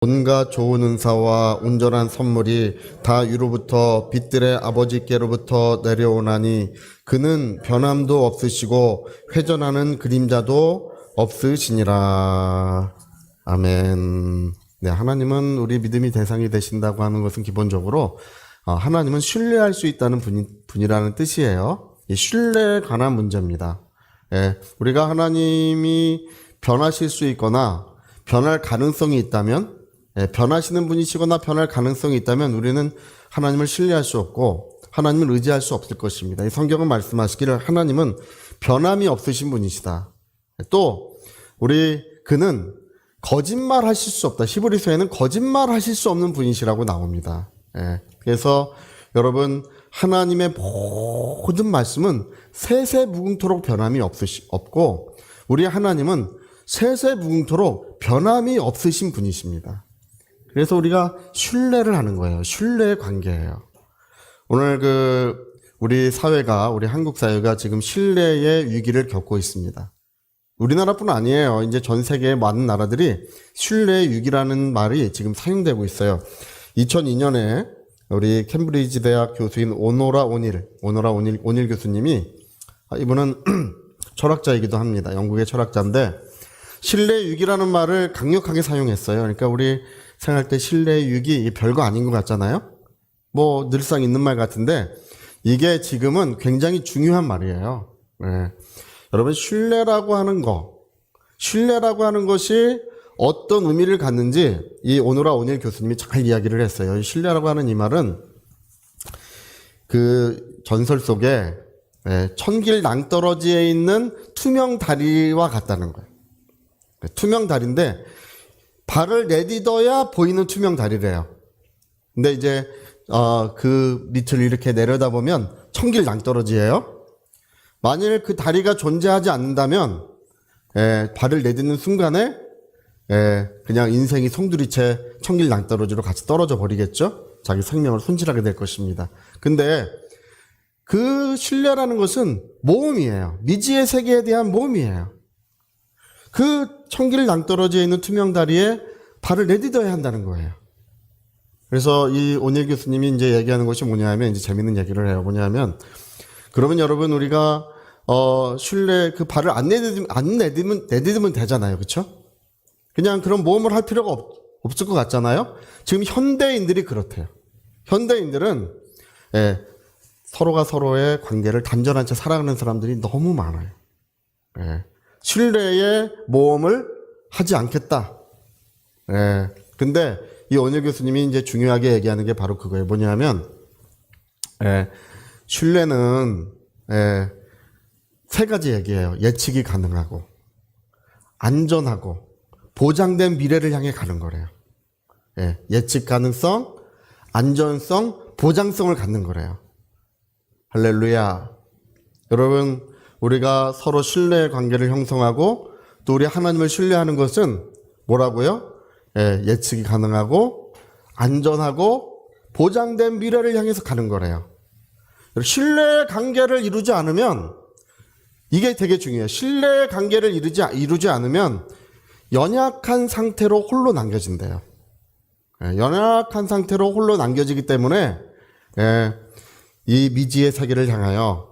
온갖 좋은 은사와 온전한 선물이 다 위로부터 빛들의 아버지께로부터 내려오나니 그는 변함도 없으시고 회전하는 그림자도 없으시니라. 아멘. 네, 하나님은 우리 믿음이 대상이 되신다고 하는 것은 기본적으로 하나님은 신뢰할 수 있다는 분이라는 뜻이에요. 이 신뢰에 관한 문제입니다. 예, 우리가 하나님이 변하실 수 있거나 변할 가능성이 있다면, 변하시는 분이시거나 변할 가능성이 있다면 우리는 하나님을 신뢰할 수 없고 하나님을 의지할 수 없을 것입니다. 이 성경은 말씀하시기를 하나님은 변함이 없으신 분이시다. 또 그는 거짓말 하실 수 없다. 히브리서에는 거짓말 하실 수 없는 분이시라고 나옵니다. 그래서 여러분, 하나님의 모든 말씀은 세세무궁토록 변함이 없고 우리 하나님은 세세무궁토록 변함이 없으신 분이십니다. 그래서 우리가 신뢰를 하는 거예요. 신뢰의 관계예요. 오늘 우리 사회가, 우리 한국 사회가 지금 신뢰의 위기를 겪고 있습니다. 우리나라뿐 아니에요. 이제 전 세계의 많은 나라들이 신뢰의 위기라는 말이 지금 사용되고 있어요. 2002년에 우리 캠브리지 대학 교수인 오노라 오닐 교수님이, 이분은 철학자이기도 합니다. 영국의 철학자인데 신뢰의 위기라는 말을 강력하게 사용했어요. 그러니까 우리 생각할 때 신뢰의 위기 별거 아닌 것 같잖아요. 뭐 늘상 있는 말 같은데 이게 지금은 굉장히 중요한 말이에요. 여러분, 신뢰라고 하는 것이 어떤 의미를 갖는지 이 오노라 오닐 교수님이 잘 이야기를 했어요. 이 신뢰라고 하는 이 말은 그 전설 속에 천길 낭떠러지에 있는 투명 다리와 같다는 거예요. 투명 다리인데 발을 내딛어야 보이는 투명 다리래요. 근데 이제 그 밑을 이렇게 내려다보면 천길 낭떠러지예요. 만일 그 다리가 존재하지 않는다면 발을 내딛는 순간에 그냥 인생이 송두리째 천길 낭떠러지로 같이 떨어져 버리겠죠. 자기 생명을 손실하게 될 것입니다. 근데 그 신뢰라는 것은 모험이에요. 미지의 세계에 대한 모험이에요. 그 천길 낭떠러지에 있는 투명 다리에 발을 내딛어야 한다는 거예요. 그래서 이 오닐 교수님이 이제 얘기하는 것이 뭐냐면, 이제 재밌는 얘기를 해요. 뭐냐면, 그러면 여러분, 우리가 신뢰 그 발을 안 내딛으면 되잖아요. 그렇죠? 그냥 그런 모험을 할 필요가 없을 것 같잖아요. 지금 현대인들이 그렇대요. 현대인들은 서로가 서로의 관계를 단절한 채 살아가는 사람들이 너무 많아요. 신뢰의 모험을 하지 않겠다. 근데 이 오닐 교수님이 이제 중요하게 얘기하는 게 바로 그거예요. 뭐냐면, 신뢰는 세 가지 얘기예요. 예측이 가능하고, 안전하고, 보장된 미래를 향해 가는 거래요. 예측 가능성, 안전성, 보장성을 갖는 거래요. 할렐루야. 여러분, 우리가 서로 신뢰의 관계를 형성하고 또 우리 하나님을 신뢰하는 것은 뭐라고요? 예측이 가능하고 안전하고 보장된 미래를 향해서 가는 거래요. 신뢰의 관계를 이루지 않으면, 이게 되게 중요해요. 신뢰의 관계를 이루지 않으면 연약한 상태로 홀로 남겨진대요. 연약한 상태로 홀로 남겨지기 때문에 이 미지의 세계를 향하여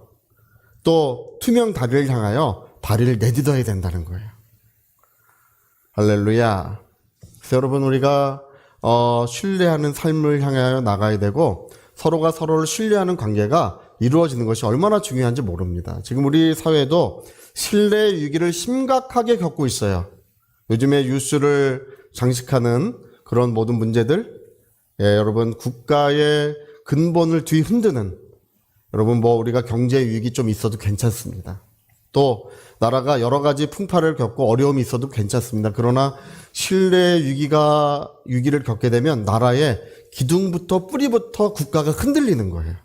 또 투명 다리를 향하여 다리를 내딛어야 된다는 거예요. 할렐루야. 그래서 여러분, 우리가 신뢰하는 삶을 향하여 나가야 되고 서로가 서로를 신뢰하는 관계가 이루어지는 것이 얼마나 중요한지 모릅니다. 지금 우리 사회도 신뢰의 위기를 심각하게 겪고 있어요. 요즘에 뉴스를 장식하는 그런 모든 문제들, 여러분, 국가의 근본을 뒤흔드는, 여러분, 위가 경제 위기 좀 있어도 괜찮습니다. 또 나라가 여러 가지 풍파를 겪고 어려움이 있어도 괜찮습니다. 그러나 신뢰의 위기를 겪게 되면 나라의 기둥부터 뿌리부터 국가가 흔들리는 거예요.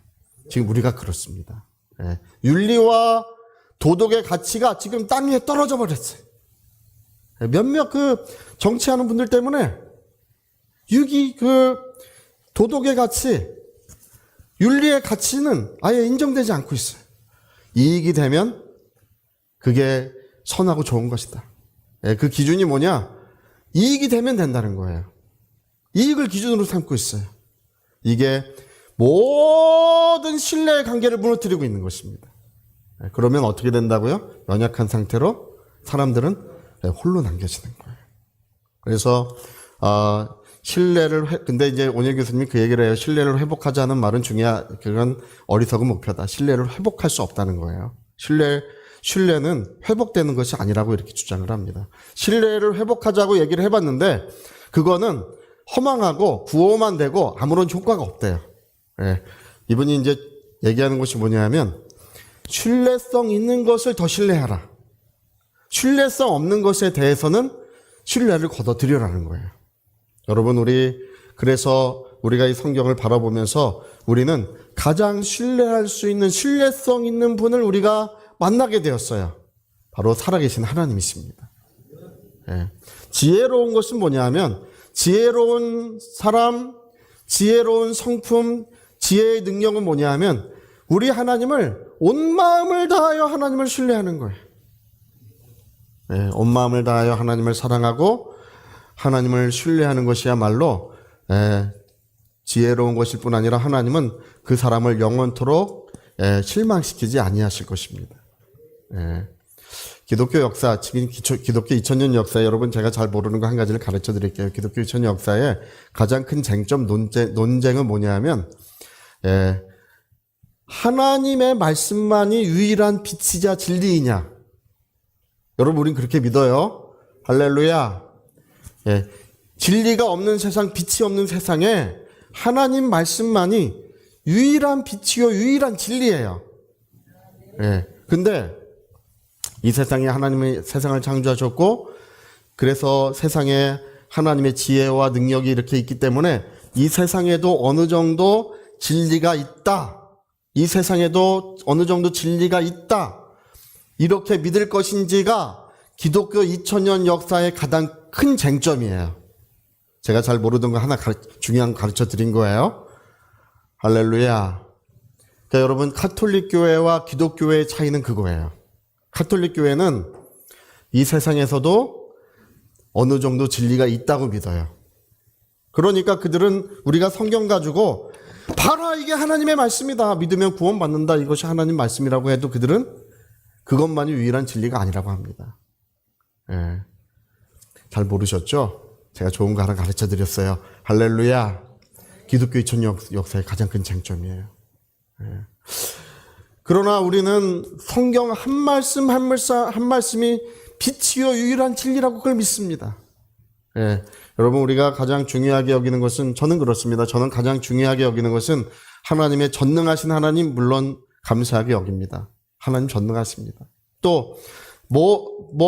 지금 우리가 그렇습니다. 윤리와 도덕의 가치가 지금 땅 위에 떨어져 버렸어요. 몇몇 정치하는 분들 때문에 도덕의 가치, 윤리의 가치는 아예 인정되지 않고 있어요. 이익이 되면 그게 선하고 좋은 것이다. 그 기준이 뭐냐? 이익이 되면 된다는 거예요. 이익을 기준으로 삼고 있어요. 이게 모든 신뢰의 관계를 무너뜨리고 있는 것입니다. 그러면 어떻게 된다고요? 연약한 상태로 사람들은 홀로 남겨지는 거예요. 그래서 근데 이제 오늘 교수님이 그 얘기를 해요. 신뢰를 회복하자는 말은 그건 어리석은 목표다. 신뢰를 회복할 수 없다는 거예요. 신뢰는 회복되는 것이 아니라고 이렇게 주장을 합니다. 신뢰를 회복하자고 얘기를 해봤는데 그거는 허망하고 구호만 되고 아무런 효과가 없대요. 예. 이분이 이제 얘기하는 것이 뭐냐면 신뢰성 있는 것을 더 신뢰하라. 신뢰성 없는 것에 대해서는 신뢰를 걷어들여라는 거예요. 여러분, 그래서 우리가 이 성경을 바라보면서 우리는 가장 신뢰할 수 있는 신뢰성 있는 분을 우리가 만나게 되었어요. 바로 살아계신 하나님이십니다. 예. 지혜로운 것은 뭐냐 하면 지혜로운 사람, 지혜로운 성품, 지혜의 능력은 뭐냐 하면 우리 하나님을 온 마음을 다하여 하나님을 신뢰하는 거예요. 예, 온 마음을 다하여 하나님을 사랑하고 하나님을 신뢰하는 것이야말로 지혜로운 것일 뿐 아니라 하나님은 그 사람을 영원토록 실망시키지 아니하실 것입니다. 기독교 역사, 기독교 2000년 역사에 여러분 제가 잘 모르는 거 한 가지를 가르쳐 드릴게요. 기독교 2000년 역사에 가장 큰 쟁점 논쟁은 뭐냐 하면 하나님의 말씀만이 유일한 빛이자 진리이냐. 여러분 우린 그렇게 믿어요. 할렐루야. 진리가 없는 세상, 빛이 없는 세상에 하나님 말씀만이 유일한 빛이요 유일한 진리예요. 근데 이 세상에 하나님이 세상을 창조하셨고 그래서 세상에 하나님의 지혜와 능력이 이렇게 있기 때문에 이 세상에도 어느 정도 진리가 있다. 이 세상에도 어느 정도 진리가 있다. 이렇게 믿을 것인지가 기독교 2000년 역사의 가장 큰 쟁점이에요. 제가 잘 모르던 거 하나 중요한 거 가르쳐 드린 거예요. 할렐루야. 그러니까 여러분 카톨릭 교회와 기독교회의 차이는 그거예요. 카톨릭 교회는 이 세상에서도 어느 정도 진리가 있다고 믿어요. 그러니까 그들은 우리가 성경 가지고 봐라 이게 하나님의 말씀이다. 믿으면 구원받는다. 이것이 하나님 말씀이라고 해도 그들은 그것만이 유일한 진리가 아니라고 합니다. 잘 모르셨죠? 제가 좋은 거 하나 가르쳐 드렸어요. 할렐루야. 기독교 2000년 역사의 가장 큰 쟁점이에요. 그러나 우리는 성경 한 말씀 한 말씀이 빛이요 유일한 진리라고 그걸 믿습니다. 여러분 우리가 가장 중요하게 여기는 것은 저는 그렇습니다. 저는 가장 중요하게 여기는 것은 하나님의 전능하신 하나님 물론 감사하게 여깁니다. 하나님 전능하십니다. 또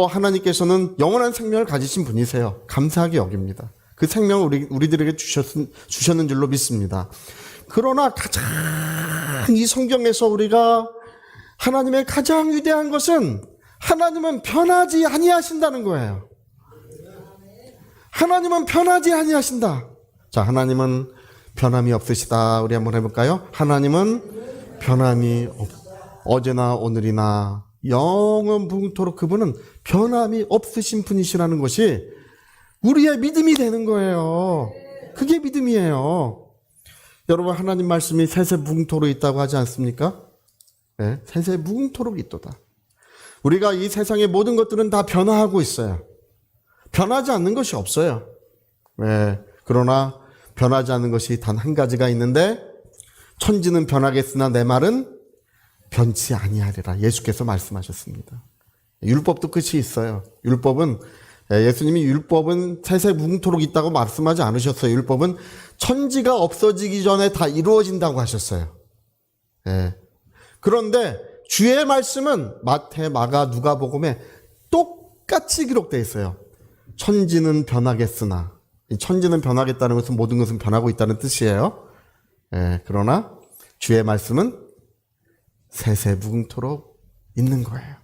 하나님께서는 영원한 생명을 가지신 분이세요. 감사하게 여깁니다. 그 생명을 우리들에게 주셨는 줄로 믿습니다. 그러나 가장 이 성경에서 우리가 하나님의 가장 위대한 것은 하나님은 변하지 아니하신다는 거예요. 하나님은 변하지 아니하신다. 자, 하나님은 변함이 없으시다. 우리 한번 해볼까요? 하나님은 변함이 어제나 오늘이나 영원토록 그분은 변함이 없으신 분이시라는 것이 우리의 믿음이 되는 거예요. 그게 믿음이에요. 여러분 하나님 말씀이 세세무궁토록 있다고 하지 않습니까? 세세무궁토록 있도다. 우리가 이 세상의 모든 것들은 다 변화하고 있어요. 변하지 않는 것이 없어요. 그러나 변하지 않는 것이 단 한 가지가 있는데 천지는 변하겠으나 내 말은 변치 아니하리라. 예수께서 말씀하셨습니다. 율법도 끝이 있어요. 예수님이 율법은 세세무궁토록 있다고 말씀하지 않으셨어요. 율법은 천지가 없어지기 전에 다 이루어진다고 하셨어요. 그런데 주의 말씀은 마태, 마가, 누가복음에 똑같이 기록되어 있어요. 천지는 변하겠으나, 천지는 변하겠다는 것은 모든 것은 변하고 있다는 뜻이에요. 그러나 주의 말씀은 세세무궁토록 있는 거예요.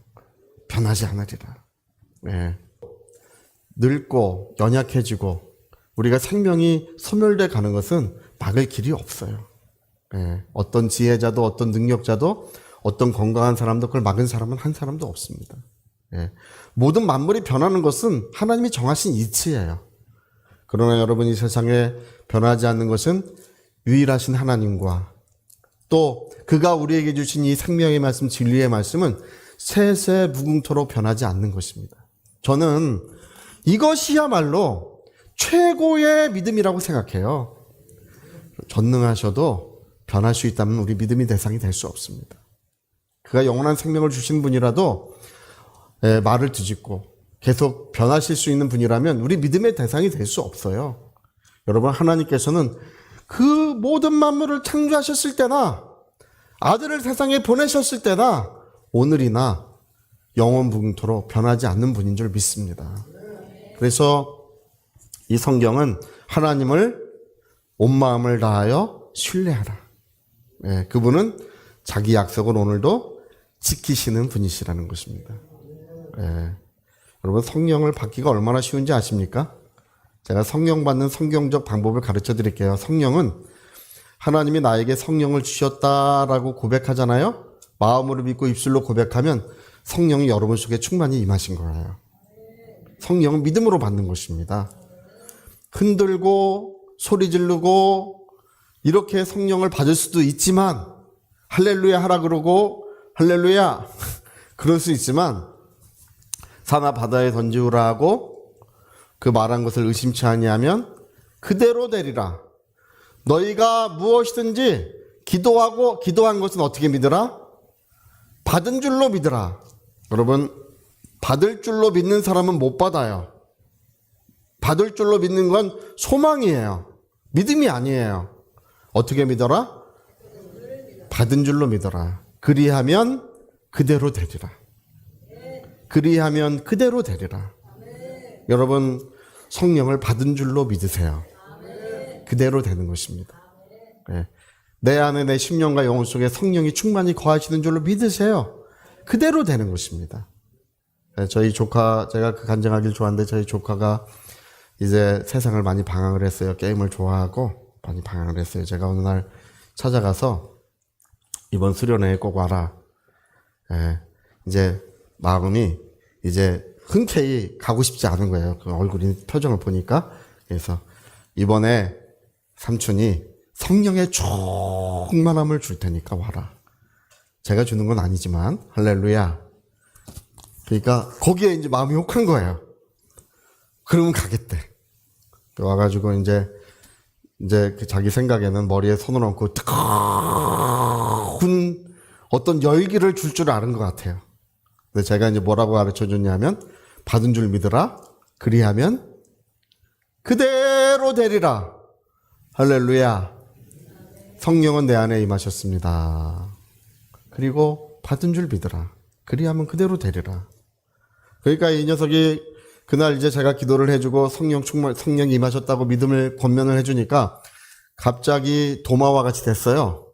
변하지 않으리라. 늙고 연약해지고 우리가 생명이 소멸돼 가는 것은 막을 길이 없어요. 어떤 지혜자도 어떤 능력자도 어떤 건강한 사람도 그걸 막은 사람은 한 사람도 없습니다. 모든 만물이 변하는 것은 하나님이 정하신 이치예요. 그러나 여러분, 이 세상에 변하지 않는 것은 유일하신 하나님과 또 그가 우리에게 주신 이 생명의 말씀, 진리의 말씀은 세세 무궁토록 변하지 않는 것입니다. 저는 이것이야말로 최고의 믿음이라고 생각해요. 전능하셔도 변할 수 있다면 우리 믿음이 대상이 될 수 없습니다. 그가 영원한 생명을 주신 분이라도 말을 뒤집고 계속 변하실 수 있는 분이라면 우리 믿음의 대상이 될 수 없어요. 여러분, 하나님께서는 그 모든 만물을 창조하셨을 때나 아들을 세상에 보내셨을 때나 오늘이나 영원무궁토록 변하지 않는 분인 줄 믿습니다. 그래서 이 성경은 하나님을 온 마음을 다하여 신뢰하라. 그분은 자기 약속을 오늘도 지키시는 분이시라는 것입니다. 여러분, 성령을 받기가 얼마나 쉬운지 아십니까? 제가 성령 받는 성경적 방법을 가르쳐 드릴게요. 성령은 하나님이 나에게 성령을 주셨다라고 고백하잖아요. 마음으로 믿고 입술로 고백하면 성령이 여러분 속에 충만히 임하신 거예요. 성령은 믿음으로 받는 것입니다. 흔들고 소리 지르고 이렇게 성령을 받을 수도 있지만 할렐루야 하라 그러고 할렐루야 그럴 수 있지만 산하 바다에 던지우라 하고 그 말한 것을 의심치 아니하면 그대로 되리라. 너희가 무엇이든지 기도한 것은 어떻게 믿으라? 받은 줄로 믿으라. 여러분, 받을 줄로 믿는 사람은 못 받아요. 받을 줄로 믿는 건 소망이에요. 믿음이 아니에요. 어떻게 믿어라? 받은 줄로 믿어라. 그리하면 그대로 되리라. 그리하면 그대로 되리라. 여러분, 성령을 받은 줄로 믿으세요. 그대로 되는 것입니다. 내 안에 내 심령과 영혼 속에 성령이 충만히 거하시는 줄로 믿으세요. 그대로 되는 것입니다. 저희 조카, 제가 그 간증하기를 좋아하는데 저희 조카가 이제 세상을 많이 방황을 했어요. 게임을 좋아하고 많이 방황을 했어요. 제가 어느 날 찾아가서 이번 수련회에 꼭 와라. 이제 마음이 이제 흔쾌히 가고 싶지 않은 거예요. 그 얼굴이 표정을 보니까. 그래서 이번에 삼촌이 성령의 충만함을 줄 테니까 와라. 제가 주는 건 아니지만 할렐루야. 그러니까 거기에 이제 마음이 혹한 거예요. 그러면 가겠대. 와가지고 이제 그 자기 생각에는 머리에 손을 얹고 뜨거운 어떤 열기를 줄 아는 것 같아요. 근데 제가 이제 뭐라고 가르쳐 줬냐면 받은 줄 믿으라. 그리하면 그대로 되리라. 할렐루야. 성령은 내 안에 임하셨습니다. 그리고 받은 줄 믿으라. 그리하면 그대로 되리라. 그러니까 이 녀석이 그날 이제 제가 기도를 해주고 성령이 임하셨다고 믿음을 권면을 해주니까 갑자기 도마와 같이 됐어요.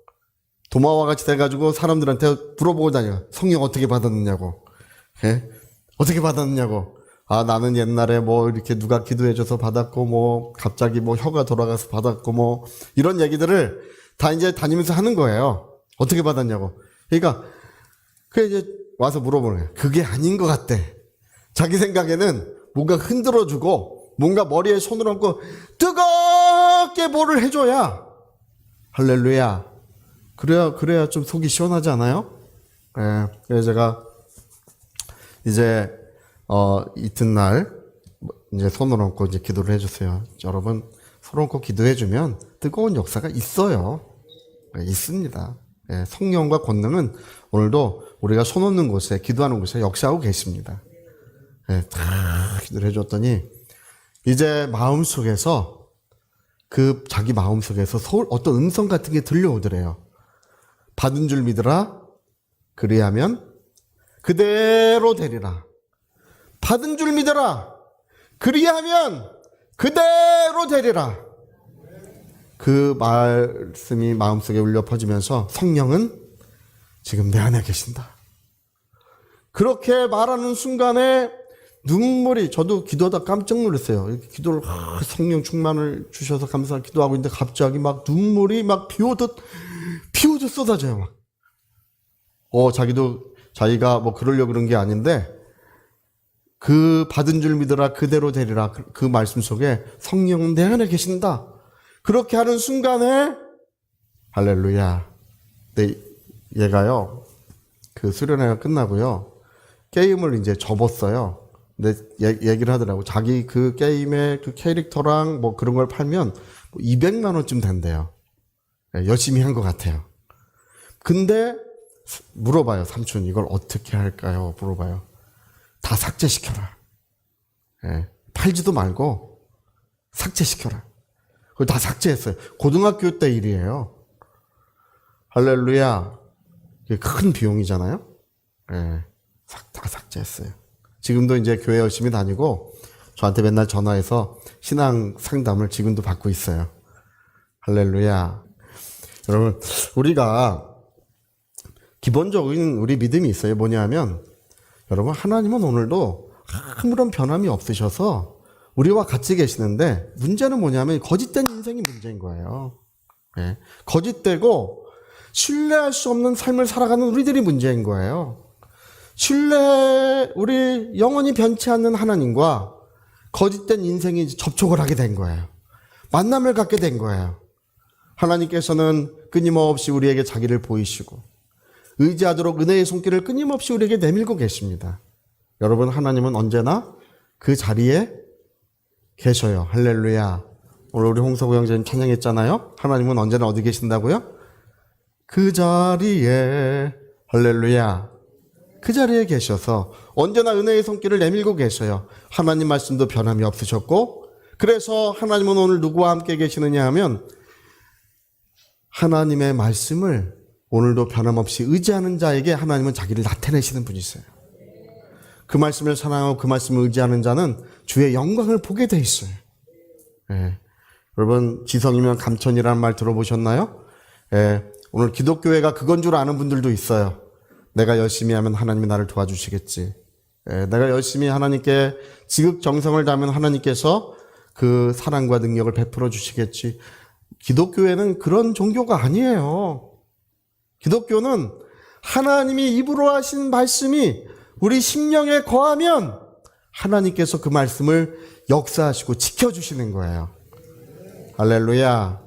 도마와 같이 돼가지고 사람들한테 물어보고 다녀요. 성령 어떻게 받았느냐고. 어떻게 받았느냐고. 아, 나는 옛날에 뭐 이렇게 누가 기도해줘서 받았고 뭐 갑자기 뭐 혀가 돌아가서 받았고 뭐 이런 얘기들을 다 이제 다니면서 하는 거예요. 어떻게 받았냐고. 그러니까 그 이제 와서 물어보는 거예요. 그게 아닌 것 같대. 자기 생각에는 뭔가 흔들어주고 뭔가 머리에 손을 얹고 뜨겁게 뭐를 해줘야 할렐루야. 그래야 좀 속이 시원하지 않아요? 그래서 제가 이제 이튿날 이제 손을 얹고 이제 기도를 해주세요. 여러분, 손을 얹고 기도해주면 뜨거운 역사가 있어요. 있습니다. 성령과 권능은 오늘도 우리가 손 얹는 곳에, 기도하는 곳에 역사하고 계십니다. 다 기도를 해줬더니 이제 마음속에서 자기 마음속에서 어떤 음성 같은 게 들려오더래요. 받은 줄 믿으라. 그리하면 그대로 되리라. 받은 줄 믿어라. 그리하면 그대로 되리라. 그 말씀이 마음속에 울려 퍼지면서 성령은 지금 내 안에 계신다. 그렇게 말하는 순간에 눈물이, 저도 기도하다 깜짝 놀랐어요. 기도를 성령 충만을 주셔서 감사하게 기도하고 있는데 갑자기 막 눈물이 막 비오듯 쏟아져요. 막. 자기가 뭐 그러려고 그런 게 아닌데 그 받은 줄 믿으라 그대로 되리라. 그 말씀 속에 성령은 내 안에 계신다. 그렇게 하는 순간에 할렐루야. 네, 얘가요. 그 수련회가 끝나고요. 게임을 이제 접었어요. 근데 얘기를 하더라고. 자기 그 게임의 그 캐릭터랑 뭐 그런 걸 팔면 200만 원쯤 된대요. 열심히 한 것 같아요. 근데 물어봐요. 삼촌 이걸 어떻게 할까요? 물어봐요. 다 삭제시켜라. 팔지도 말고 삭제시켜라. 그걸 다 삭제했어요. 고등학교 때 일이에요. 할렐루야. 큰 비용이잖아요. 다 삭제했어요. 지금도 이제 교회 열심히 다니고 저한테 맨날 전화해서 신앙 상담을 지금도 받고 있어요. 할렐루야. 여러분, 우리가 기본적인 우리 믿음이 있어요. 뭐냐면 여러분, 하나님은 오늘도 아무런 변함이 없으셔서 우리와 같이 계시는데 문제는 뭐냐면 거짓된 인생이 문제인 거예요. 거짓되고 신뢰할 수 없는 삶을 살아가는 우리들이 문제인 거예요. 우리 영원히 변치 않는 하나님과 거짓된 인생이 접촉을 하게 된 거예요. 만남을 갖게 된 거예요. 하나님께서는 끊임없이 우리에게 자기를 보이시고 의지하도록 은혜의 손길을 끊임없이 우리에게 내밀고 계십니다. 여러분, 하나님은 언제나 그 자리에 계셔요. 할렐루야. 오늘 우리 홍석우 형제님 찬양했잖아요. 하나님은 언제나 어디 계신다고요? 그 자리에, 할렐루야. 그 자리에 계셔서 언제나 은혜의 손길을 내밀고 계셔요. 하나님 말씀도 변함이 없으셨고, 그래서 하나님은 오늘 누구와 함께 계시느냐 하면 하나님의 말씀을 오늘도 변함없이 의지하는 자에게 하나님은 자기를 나타내시는 분이세요. 그 말씀을 사랑하고 그 말씀을 의지하는 자는 주의 영광을 보게 돼 있어요. 여러분, 지성이면 감천이라는 말 들어보셨나요? 오늘 기독교회가 그건 줄 아는 분들도 있어요. 내가 열심히 하면 하나님이 나를 도와주시겠지. 내가 열심히 하나님께 지극정성을 다하면 하나님께서 그 사랑과 능력을 베풀어 주시겠지. 기독교회는 그런 종교가 아니에요. 기독교는 하나님이 입으로 하신 말씀이 우리 심령에 거하면 하나님께서 그 말씀을 역사하시고 지켜주시는 거예요. 할렐루야.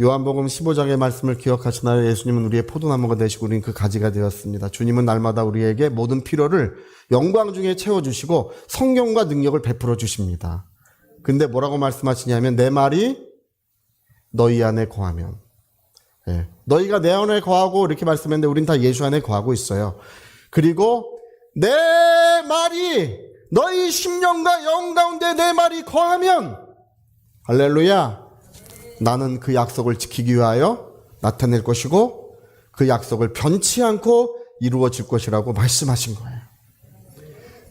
요한복음 15장의 말씀을 기억하시나요? 예수님은 우리의 포도나무가 되시고 우리는 그 가지가 되었습니다. 주님은 날마다 우리에게 모든 필요를 영광 중에 채워주시고 성령과 능력을 베풀어 주십니다. 근데 뭐라고 말씀하시냐면 내 말이 너희 안에 거하면, 너희가 내 안에 거하고 이렇게 말씀했는데 우린 다 예수 안에 거하고 있어요. 그리고 내 말이 너희 심령과 영 가운데 내 말이 거하면, 할렐루야, 나는 그 약속을 지키기 위하여 나타낼 것이고 그 약속을 변치 않고 이루어질 것이라고 말씀하신 거예요.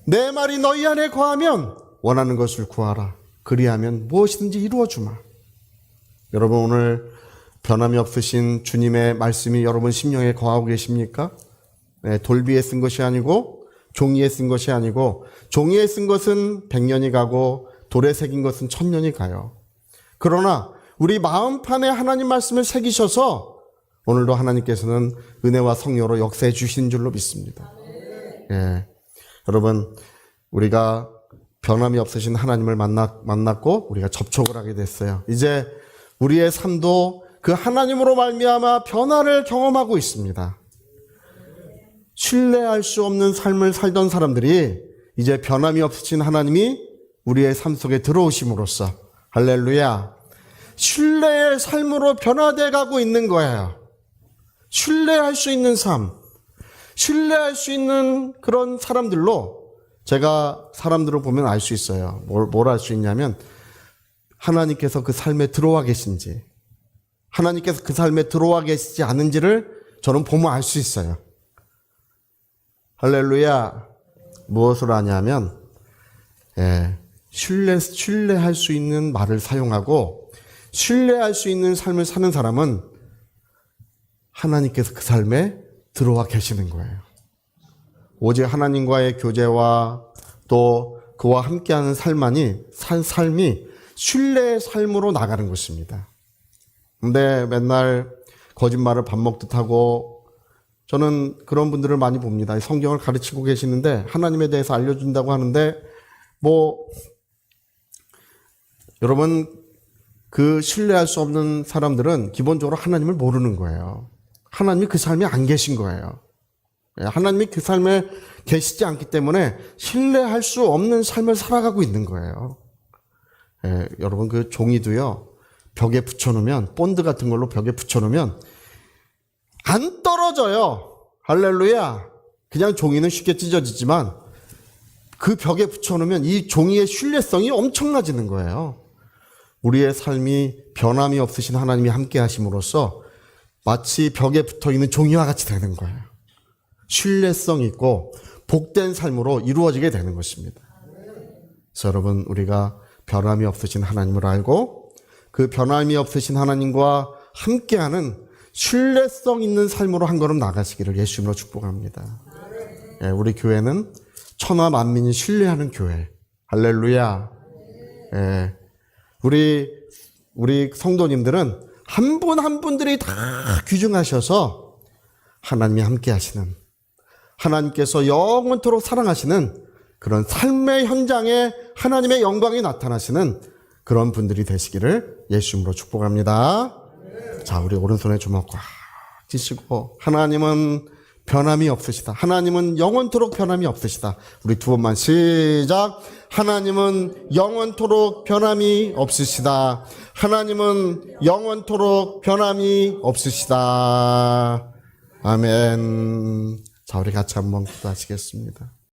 내 말이 너희 안에 거하면 원하는 것을 구하라. 그리하면 무엇이든지 이루어주마. 여러분, 오늘 변함이 없으신 주님의 말씀이 여러분 심령에 거하고 계십니까? 돌비에 쓴 것이 아니고 종이에 쓴 것이 아니고, 종이에 쓴 것은 100년이 가고 돌에 새긴 것은 1000년이 가요. 그러나 우리 마음판에 하나님 말씀을 새기셔서 오늘도 하나님께서는 은혜와 성령으로 역사해 주신 줄로 믿습니다. 여러분, 우리가 변함이 없으신 하나님을 만났고 우리가 접촉을 하게 됐어요. 이제 우리의 삶도 그 하나님으로 말미암아 변화를 경험하고 있습니다. 신뢰할 수 없는 삶을 살던 사람들이 이제 변함이 없으신 하나님이 우리의 삶 속에 들어오심으로써, 할렐루야, 신뢰의 삶으로 변화되어 가고 있는 거예요. 신뢰할 수 있는 삶, 신뢰할 수 있는 그런 사람들로, 제가 사람들을 보면 알 수 있어요. 뭘 알 수 있냐면 하나님께서 그 삶에 들어와 계신지, 하나님께서 그 삶에 들어와 계시지 않은지를 저는 보면 알 수 있어요. 할렐루야. 무엇을 하냐면 신뢰할 수 있는 말을 사용하고 신뢰할 수 있는 삶을 사는 사람은 하나님께서 그 삶에 들어와 계시는 거예요. 오직 하나님과의 교제와 또 그와 함께하는 삶이 신뢰의 삶으로 나가는 것입니다. 근데 맨날 거짓말을 밥 먹듯 하고 저는 그런 분들을 많이 봅니다. 성경을 가르치고 계시는데 하나님에 대해서 알려준다고 하는데 여러분 그 신뢰할 수 없는 사람들은 기본적으로 하나님을 모르는 거예요. 하나님이 그 삶에 안 계신 거예요. 하나님이 그 삶에 계시지 않기 때문에 신뢰할 수 없는 삶을 살아가고 있는 거예요. 여러분 그 종이도요, 벽에 붙여놓으면, 본드 같은 걸로 벽에 붙여놓으면 안 떨어져요. 할렐루야. 그냥 종이는 쉽게 찢어지지만 그 벽에 붙여놓으면 이 종이의 신뢰성이 엄청나지는 거예요. 우리의 삶이 변함이 없으신 하나님이 함께 하심으로써 마치 벽에 붙어있는 종이와 같이 되는 거예요. 신뢰성 있고 복된 삶으로 이루어지게 되는 것입니다. 그래서 여러분 우리가 변함이 없으신 하나님을 알고 그 변함이 없으신 하나님과 함께하는 신뢰성 있는 삶으로 한 걸음 나가시기를 예수님으로 축복합니다. 우리 교회는 천하 만민이 신뢰하는 교회. 할렐루야. 우리 성도님들은 한 분 한 분들이 다 귀중하셔서 하나님이 함께 하시는, 하나님께서 영원토록 사랑하시는 그런 삶의 현장에 하나님의 영광이 나타나시는 그런 분들이 되시기를 예수님으로 축복합니다. 자, 우리 오른손에 주먹 꽉 쥐시고, 하나님은 변함이 없으시다. 하나님은 영원토록 변함이 없으시다. 우리 두 번만 시작. 하나님은 영원토록 변함이 없으시다. 하나님은 영원토록 변함이 없으시다. 아멘. 자, 우리 같이 한번 기도하시겠습니다.